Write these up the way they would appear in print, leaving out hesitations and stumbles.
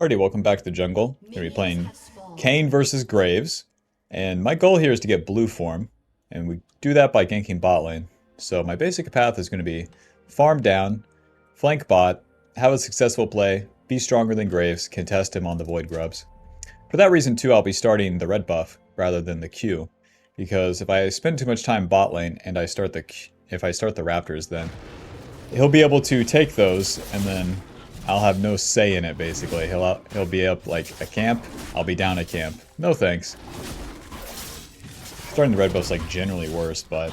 Alrighty, welcome back to the jungle. We're going to be playing Kayn versus Graves. And my goal here is to get blue form. And we do that by ganking bot lane. So my basic path is going to be farm down, flank bot, have a successful play, be stronger than Graves, contest him on the void grubs. For that reason too, I'll be starting the red buff rather than the Q. Because if I spend too much time bot lane and if I start the raptors, then he'll be able to take those and then I'll have no say in it, basically. He'll be up like a camp, I'll be down a camp. No thanks. Starting the red buff's like generally worse, but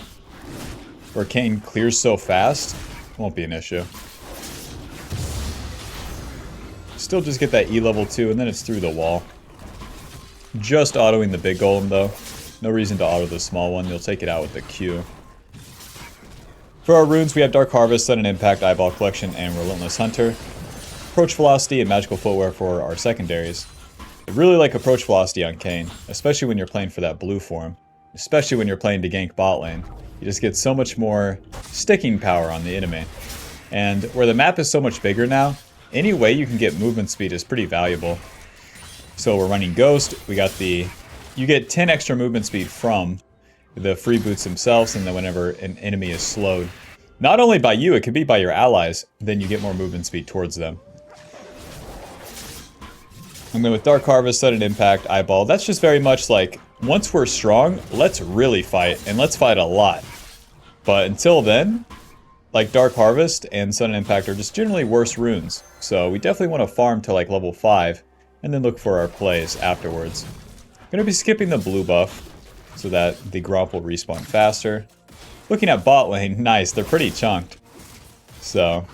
where Kayn clears so fast, won't be an issue. Still just get that E level 2 and then it's through the wall. Just autoing the big golem though. No reason to auto the small one, you'll take it out with the Q. For our runes, we have Dark Harvest, Sudden Impact, Eyeball Collection, and Relentless Hunter. Approach Velocity and Magical Footwear for our secondaries. I really like Approach Velocity on Kayn, especially when you're playing for that blue form. Especially when you're playing to gank bot lane. You just get so much more sticking power on the enemy. And where the map is so much bigger now, any way you can get movement speed is pretty valuable. So we're running Ghost, you get 10 extra movement speed from the free boots themselves, and then whenever an enemy is slowed, not only by you, it could be by your allies, then you get more movement speed towards them. And then with Dark Harvest, Sudden Impact, Eyeball, that's just very much like, once we're strong, let's really fight, and let's fight a lot. But until then, like Dark Harvest and Sudden Impact are just generally worse runes. So we definitely want to farm to like level 5, and then look for our plays afterwards. I'm going to be skipping the blue buff, so that the grump will respawn faster. Looking at bot lane, nice, they're pretty chunked. So,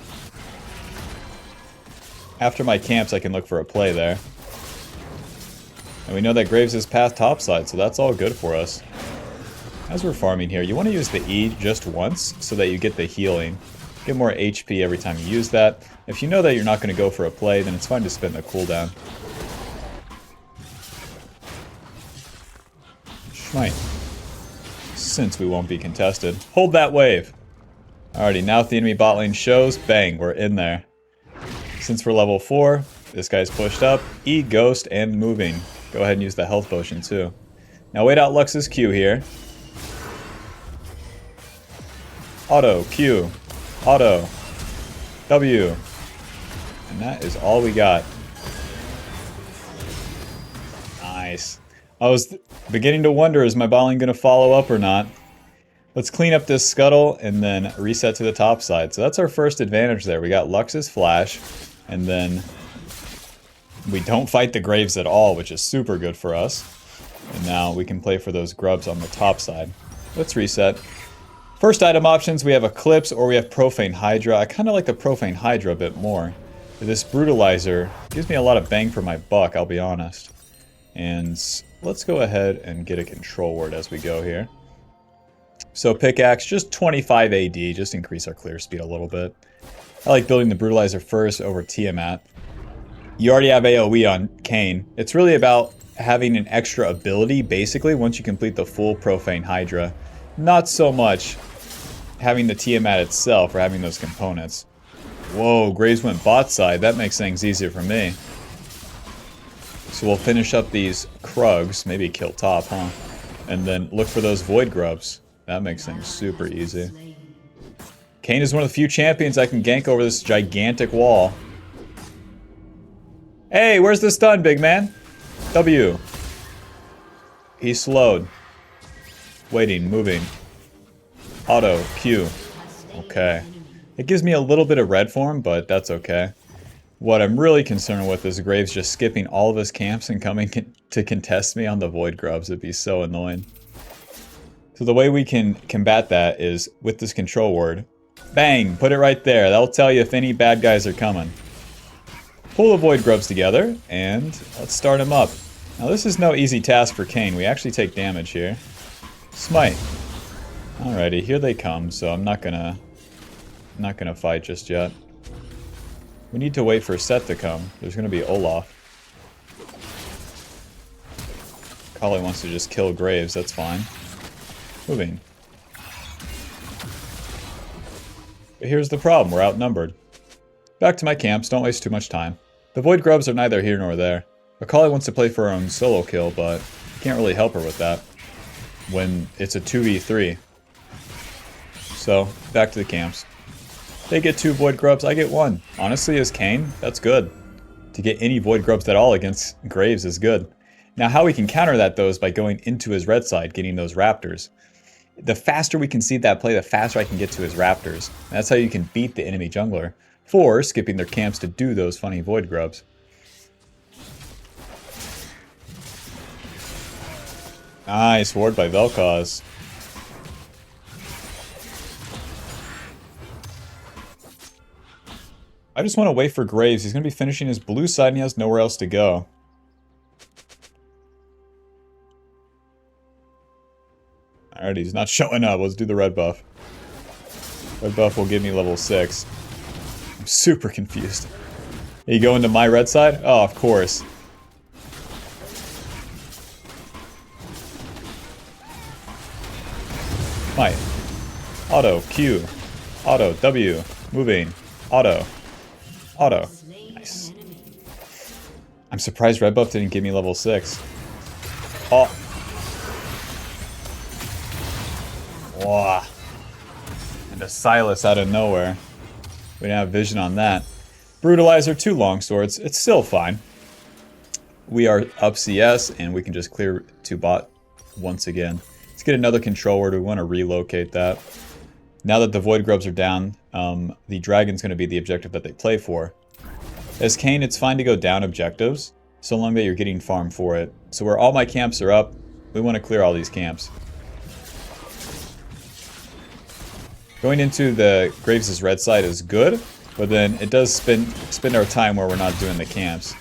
after my camps I can look for a play there. And we know that Graves is path topside, so that's all good for us. As we're farming here, you want to use the E just once, so that you get the healing. Get more HP every time you use that. If you know that you're not going to go for a play, then it's fine to spend the cooldown. Schmite. Since we won't be contested. Hold that wave! Alrighty, now if the enemy bot lane shows, bang, we're in there. Since we're level 4, this guy's pushed up, E, Ghost, and moving. Go ahead and use the health potion too. Now wait out Lux's Q here. Auto, Q, auto, W. And that is all we got. Nice. I was beginning to wonder, is my bot lane going to follow up or not? Let's clean up this scuttle and then reset to the top side. So that's our first advantage there. We got Lux's flash, and then we don't fight the Graves at all, which is super good for us. And now we can play for those grubs on the top side. Let's reset. First item options, we have Eclipse or we have Profane Hydra. I kind of like the Profane Hydra a bit more. This Brutalizer gives me a lot of bang for my buck, I'll be honest. And let's go ahead and get a control word as we go here. So pickaxe, just 25 AD, just increase our clear speed a little bit. I like building the Brutalizer first over Tiamat. You already have AoE on Kayn. It's really about having an extra ability, basically, once you complete the full Profane Hydra. Not so much having the Tiamat itself or having those components. Whoa, Graves went bot side. That makes things easier for me. So we'll finish up these Krugs, maybe kill top, huh? And then look for those Void Grubs. That makes things super easy. Kayn is one of the few champions that can gank over this gigantic wall. Hey, where's the stun, big man? W. He's slowed. Waiting, moving. Auto, Q. Okay. It gives me a little bit of red form, but that's okay. What I'm really concerned with is Graves just skipping all of his camps and coming to contest me on the Void Grubs. It'd be so annoying. So the way we can combat that is with this control word. Bang! Put it right there. That'll tell you if any bad guys are coming. Pull the Void Grubs together, and let's start them up. Now this is no easy task for Kayn. We actually take damage here. Smite. Alrighty, here they come, so I'm not gonna fight just yet. We need to wait for Set to come. There's gonna be Olaf. Kali wants to just kill Graves, that's fine. Moving. But here's the problem, we're outnumbered. Back to my camps, don't waste too much time. The Void Grubs are neither here nor there. Akali wants to play for her own solo kill, but can't really help her with that when it's a 2v3. So, back to the camps. They get 2 Void Grubs, I get 1. Honestly, as Kayn, that's good. To get any Void Grubs at all against Graves is good. Now, how we can counter that, though, is by going into his red side, getting those Raptors. The faster we concede that play, the faster I can get to his Raptors. And that's how you can beat the enemy jungler, for skipping their camps to do those funny Void Grubs. Nice ward by Vel'Koz. I just want to wait for Graves. He's going to be finishing his blue side and he has nowhere else to go. Alright, he's not showing up. Let's do the red buff. Red buff will give me level 6. I'm super confused. Are you going to my red side? Oh, of course. Might. Auto, Q. Auto, W. Moving. Auto. Auto. Nice. I'm surprised red buff didn't give me level 6. Oh. Wow. And a Silas out of nowhere. We didn't have vision on that. Brutalizer, 2 longswords. It's still fine. We are up CS and we can just clear 2 bot once again. Let's get another control word. We want to relocate that. Now that the Void Grubs are down, the Dragon's going to be the objective that they play for. As Kayn, it's fine to go down objectives, so long that you're getting farm for it. So where all my camps are up, we want to clear all these camps. Going into the Graves' red side is good, but then it does spend our time where we're not doing the camps.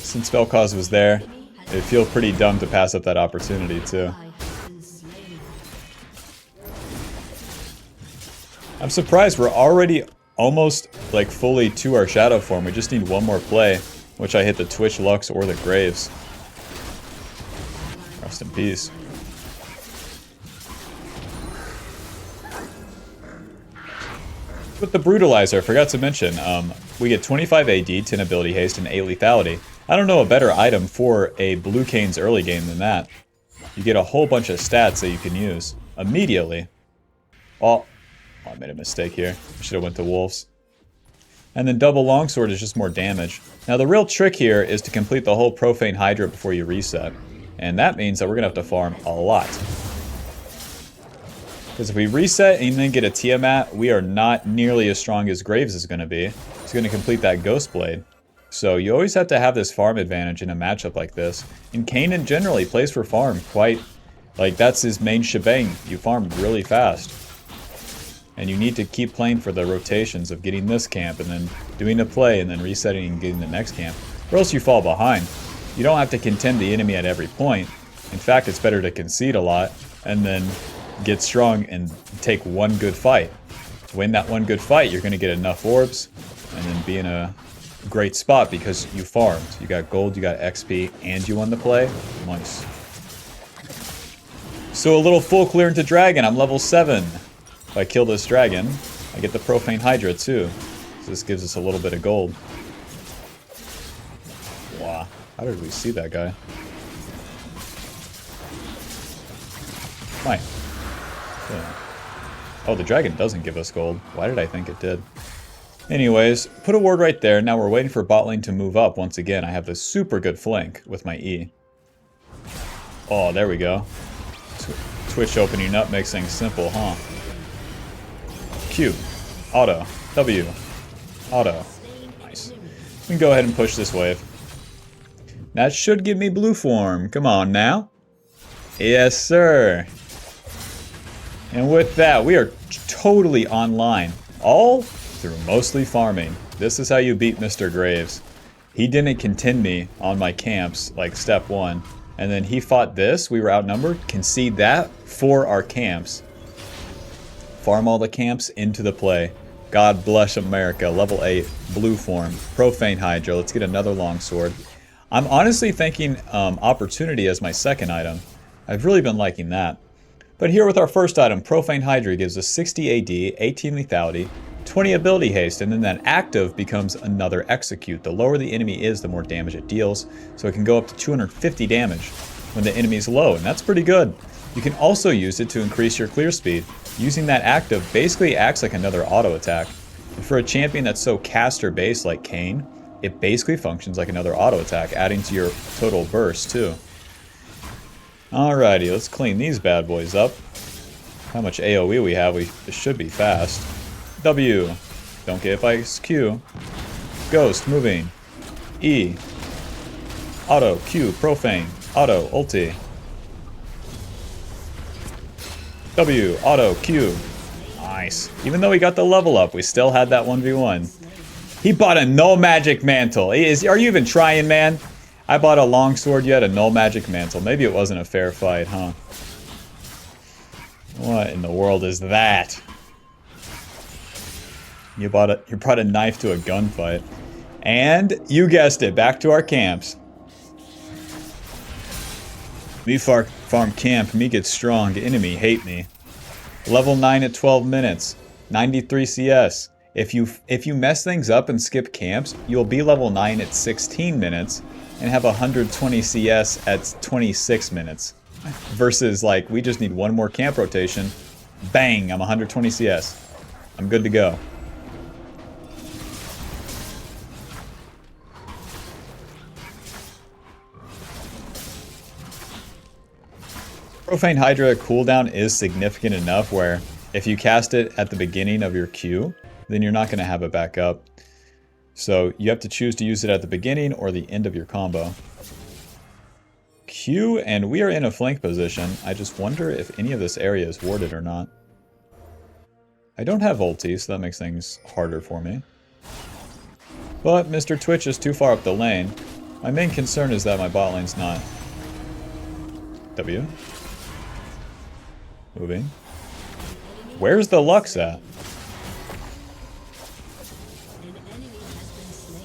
Since Vel'Koz was there, it'd feel pretty dumb to pass up that opportunity too. I'm surprised we're already almost like fully to our shadow form. We just need one more play, which I hit the Twitch Lux or the Graves. Rest in peace. With the Brutalizer, I forgot to mention, we get 25 AD, 10 ability haste, and 8 lethality. I don't know a better item for a blue Kayn's early game than that. You get a whole bunch of stats that you can use immediately. Oh, I made a mistake here. Should have went to Wolves. And then double longsword is just more damage. Now the real trick here is to complete the whole Profane Hydra before you reset. And that means that we're going to have to farm a lot. Because if we reset and then get a Tiamat, we are not nearly as strong as Graves is going to be. He's going to complete that Ghost Blade. So you always have to have this farm advantage in a matchup like this. And Kayn generally plays for farm quite, like that's his main shebang. You farm really fast. And you need to keep playing for the rotations of getting this camp and then doing a play and then resetting and getting the next camp. Or else you fall behind. You don't have to contend the enemy at every point. In fact, it's better to concede a lot and then get strong and take one good fight. To win that one good fight, you're going to get enough orbs and then be in a great spot because you farmed. You got gold, you got XP, and you won the play. Nice. So a little full clear into dragon. I'm level 7. If I kill this dragon, I get the Profane Hydra too. So this gives us a little bit of gold. Wow. How did we see that guy? Fine. Yeah. Oh, the dragon doesn't give us gold. Why did I think it did? Anyways, put a ward right there. Now we're waiting for bot lane to move up once again. I have this super good flank with my E. Oh, there we go. Twitch opening up makes things simple, huh? Q. Auto. W. Auto. Nice. We can go ahead and push this wave. That should give me blue form. Come on now. Yes, sir. And with that, we are totally online. All through mostly farming. This is how you beat Mr. Graves. He didn't contend me on my camps, like step 1. And then he fought this. We were outnumbered. Concede that for our camps. Farm all the camps into the play. God bless America. Level 8. Blue form. Profane Hydra. Let's get another longsword. I'm honestly thinking Opportunity as my second item. I've really been liking that. But here with our first item, Profane Hydra gives us 60 AD, 18 lethality, 20 ability haste, and then that active becomes another execute. The lower the enemy is, the more damage it deals, so it can go up to 250 damage when the enemy is low, and that's pretty good. You can also use it to increase your clear speed. Using that active basically acts like another auto attack. And for a champion that's so caster based like Kayn, it basically functions like another auto attack, adding to your total burst too. Alrighty, let's clean these bad boys up. How much AoE we have, this should be fast. W. Don't get hit by Q. Ghost, moving. E. Auto, Q, Profane. Auto, ulti. W, auto, Q. Nice. Even though we got the level up, we still had that 1v1. He bought a null magic mantle. Are you even trying, man? I bought a longsword, you had a null magic mantle. Maybe it wasn't a fair fight, huh? What in the world is that? You brought a knife to a gunfight. And, you guessed it, back to our camps. Me farm camp, me get strong, enemy hate me. Level 9 at 12 minutes, 93 CS. If you mess things up and skip camps, you'll be level 9 at 16 minutes and have 120 CS at 26 minutes. Versus, like, we just need one more camp rotation. Bang, I'm 120 CS. I'm good to go. Profane Hydra cooldown is significant enough where if you cast it at the beginning of your Q, then you're not going to have it back up. So you have to choose to use it at the beginning or the end of your combo. Q, and we are in a flank position. I just wonder if any of this area is warded or not. I don't have ulti, so that makes things harder for me. But Mr. Twitch is too far up the lane. My main concern is that my bot lane's not. W. Moving. Where's the Lux at?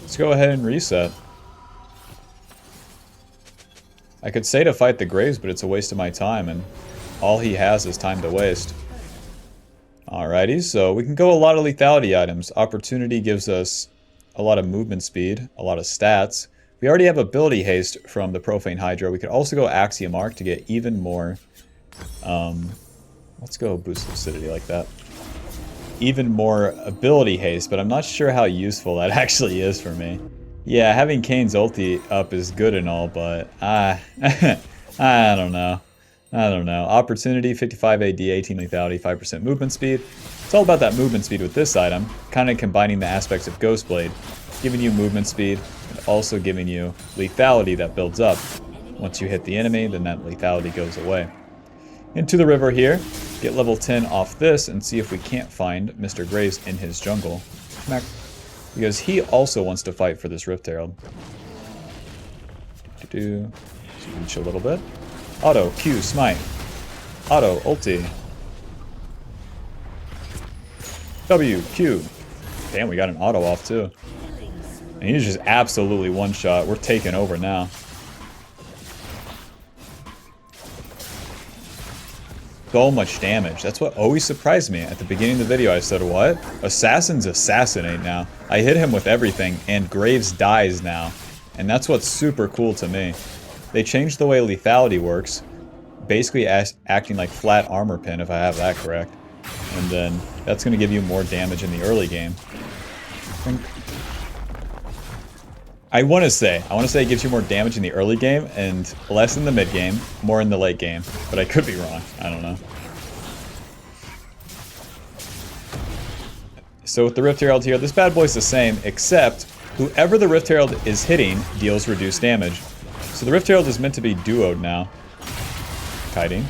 Let's go ahead and reset. I could say to fight the Graves, but it's a waste of my time, and all he has is time to waste. Alrighty, so we can go a lot of lethality items. Opportunity gives us a lot of movement speed, a lot of stats. We already have ability haste from the Profane Hydra. We could also go Axiom Arc to get even more... let's go boost lucidity like that. Even more ability haste, but I'm not sure how useful that actually is for me. Yeah, having Kayn's ulti up is good and all, but I don't know. I don't know. Opportunity, 55 AD, 18 lethality, 5% movement speed. It's all about that movement speed with this item, kind of combining the aspects of Ghostblade, giving you movement speed, and also giving you lethality that builds up. Once you hit the enemy, then that lethality goes away. Into the river here, get level 10 off this, and see if we can't find Mr. Graves in his jungle. Because he also wants to fight for this Rift Herald. Reach a little bit. Auto, Q, smite. Auto, ulti. W, Q. Damn, we got an auto off too. And he's just absolutely one shot. We're taking over now. So much damage. That's what always surprised me. At the beginning of the video I said, what? Assassins assassinate now. I hit him with everything and Graves dies now. And that's what's super cool to me. They changed the way lethality works. Basically acting like flat armor pin, if I have that correct. And then that's going to give you more damage in the early game. I want to say it gives you more damage in the early game and less in the mid game, more in the late game. But I could be wrong. I don't know. So with the Rift Herald here, this bad boy's the same, except whoever the Rift Herald is hitting deals reduced damage. So the Rift Herald is meant to be duoed now. Kiting.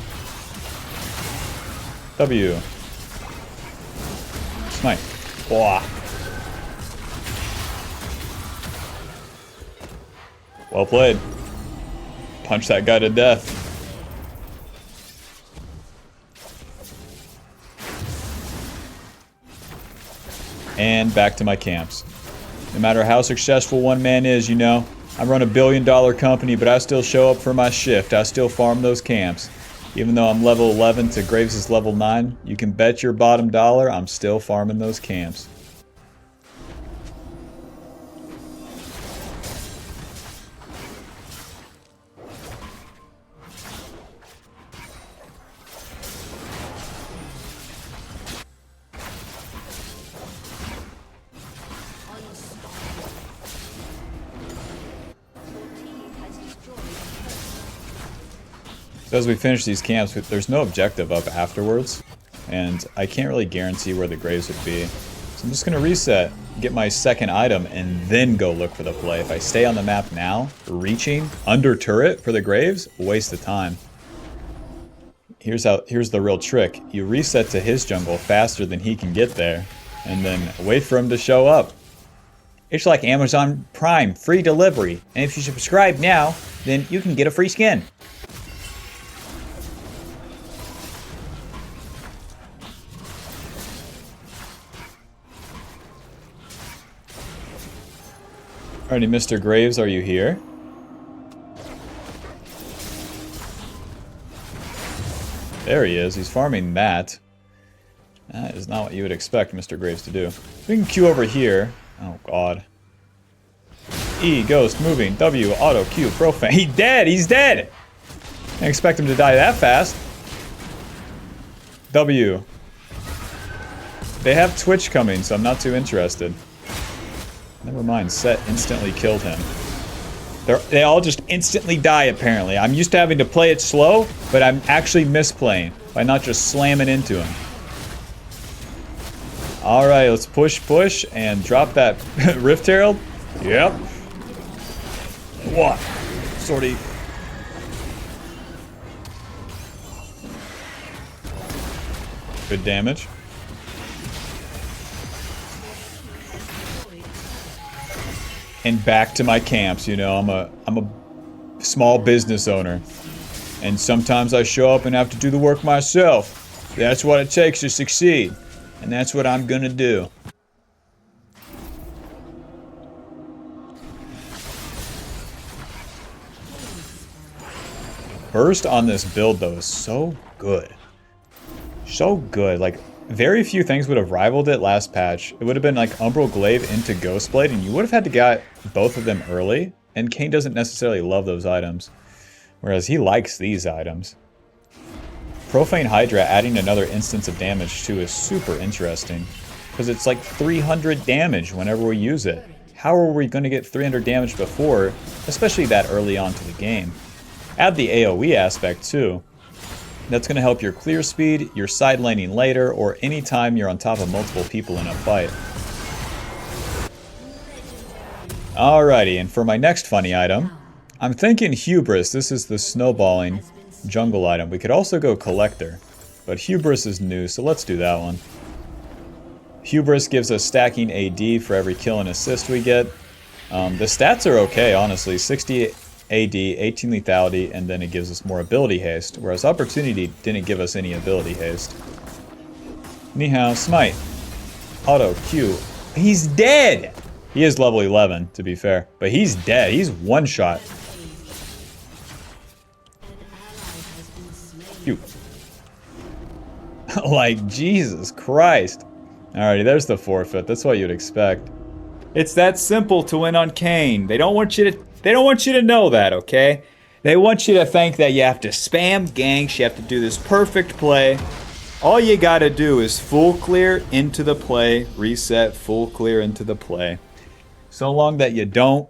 W. Smite. Blah. Well played. Punch that guy to death. And back to my camps. No matter how successful one man is, you know, I run $1 billion company, but I still show up for my shift. I still farm those camps. Even though I'm level 11 to Graves is level 9, you can bet your bottom dollar I'm still farming those camps. So as we finish these camps, there's no objective up afterwards, and I can't really guarantee where the graves would be. So I'm just going to reset, get my second item, and then go look for the play. If I stay on the map now, reaching under turret for the graves, waste of time. Here's the real trick. You reset to his jungle faster than he can get there, and then wait for him to show up. It's like Amazon Prime, free delivery. And if you subscribe now, then you can get a free skin. Alrighty, Mr. Graves, are you here? There he is. He's farming that. That is not what you would expect Mr. Graves to do. We can Q over here. Oh, God. E, ghost, moving, W, auto, Q, profane. He's dead! He's dead! I didn't expect him to die that fast. W. They have Twitch coming, so I'm not too interested. Never mind, Set instantly killed him. They all just instantly die, apparently. I'm used to having to play it slow, but I'm actually misplaying by not just slamming into him. Alright, let's push, and drop that Rift Herald. Yep. What? Sortie. Good damage. And back to my camps, you know, I'm a small business owner. And sometimes I show up and have to do the work myself. That's what it takes to succeed. And that's what I'm gonna do. Burst on this build, though, is so good. So good. Like, very few things would have rivaled it last patch. It would have been like Umbral Glaive into Ghostblade, and you would have had to get both of them early. And Kayn doesn't necessarily love those items, whereas he likes these items. Profane Hydra adding another instance of damage too is super interesting, because it's like 300 damage whenever we use it. How are we going to get 300 damage before, especially that early on to the game? Add the AoE aspect too. That's going to help your clear speed, your side laning later, or anytime you're on top of multiple people in a fight. Alrighty, and for my next funny item, I'm thinking Hubris. This is the snowballing jungle item. We could also go Collector, but Hubris is new, so let's do that one. Hubris gives us stacking AD for every kill and assist we get. The stats are okay, honestly. 60 AD, 18 lethality, and then it gives us more ability haste, whereas Opportunity didn't give us any ability haste. Nihao, smite. Auto, Q. He's dead! He is level 11, to be fair, but he's dead. He's one shot. Q. Like, Jesus Christ. Alrighty, there's the forfeit. That's what you'd expect. It's that simple to win on Kayn. They don't want you to know that, okay? They want you to think that you have to spam ganks, you have to do this perfect play. All you gotta do is full clear into the play, reset, full clear into the play. So long that you don't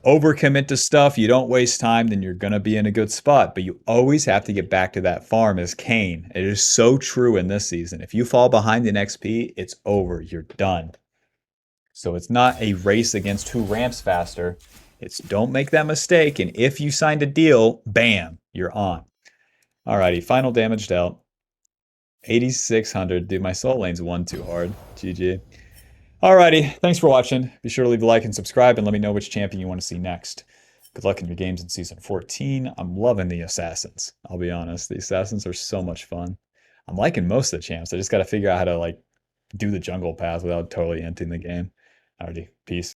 overcommit to stuff, you don't waste time, then you're gonna be in a good spot. But you always have to get back to that farm as Kayn. It is so true in this season. If you fall behind in XP, it's over. You're done. So it's not a race against who ramps faster. It's don't make that mistake, and if you signed a deal, bam, you're on. Alrighty, final damage dealt. 8,600. Dude, my soul lane's one too hard. GG. Alrighty, thanks for watching. Be sure to leave a like and subscribe, and let me know which champion you want to see next. Good luck in your games in Season 14. I'm loving the Assassins. I'll be honest. The Assassins are so much fun. I'm liking most of the champs. I just got to figure out how to, like, do the jungle path without totally ending the game. Alrighty, peace.